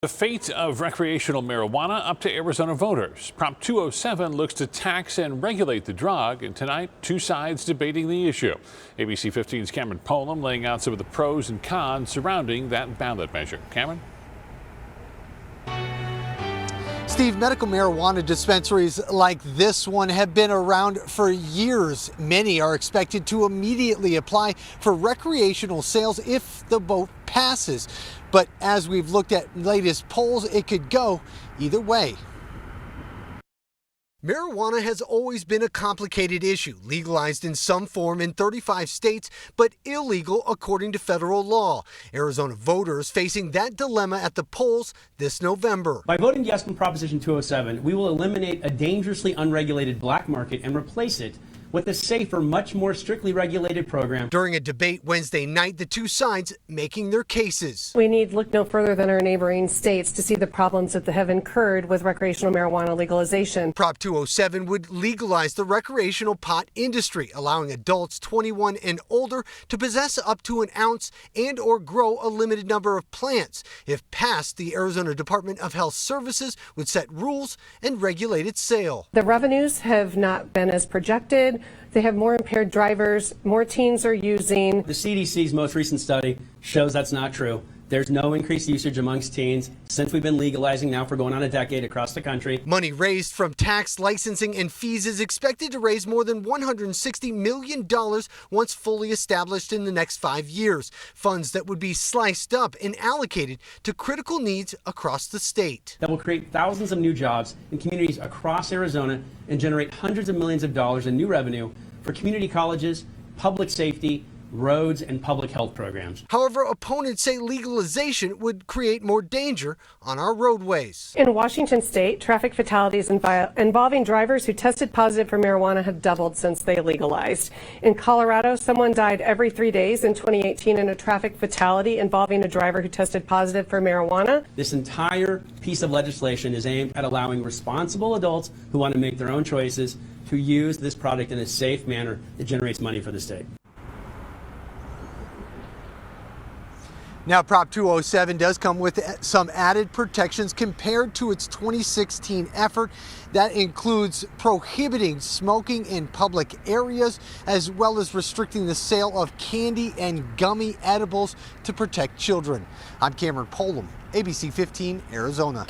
The fate of recreational marijuana up to Arizona voters. Prop 207 looks to tax and regulate the drug, and tonight, two sides debating the issue. ABC 15's Cameron Polam laying out some of the pros and cons surrounding that ballot measure. Cameron? Steve, medical marijuana dispensaries like this one have been around for years. Many are expected to immediately apply for recreational sales if the vote passes. But as we've looked at latest polls, it could go either way. Marijuana has always been a complicated issue, legalized in some form in 35 states, but illegal according to federal law. Arizona voters facing that dilemma at the polls this November. By voting yes on Proposition 207, we will eliminate a dangerously unregulated black market and replace it with a safer, much more strictly regulated program. During a debate Wednesday night, the two sides making their cases. We need look no further than our neighboring states to see the problems that they have incurred with recreational marijuana legalization. Prop 207 would legalize the recreational pot industry, allowing adults 21 and older to possess up to an ounce and or grow a limited number of plants. If passed, the Arizona Department of Health Services would set rules and regulate its sale. The revenues have not been as projected. They have more impaired drivers, more teens are using. The CDC's most recent study shows that's not true. There's no increased usage amongst teens since we've been legalizing now for going on a decade across the country. Money raised from tax, licensing, and fees is expected to raise more than $160 million once fully established in the next 5 years. Funds that would be sliced up and allocated to critical needs across the state. That will create thousands of new jobs in communities across Arizona and generate hundreds of millions of dollars in new revenue for community colleges, public safety, roads, and public health programs. However, opponents say legalization would create more danger on our roadways. In Washington state, traffic fatalities involving drivers who tested positive for marijuana have doubled since they legalized. In Colorado, someone died every 3 days in 2018 in a traffic fatality involving a driver who tested positive for marijuana. This entire piece of legislation is aimed at allowing responsible adults who want to make their own choices to use this product in a safe manner that generates money for the state. Now, Prop 207 does come with some added protections compared to its 2016 effort. That includes prohibiting smoking in public areas, as well as restricting the sale of candy and gummy edibles to protect children. I'm Cameron Polam, ABC 15, Arizona.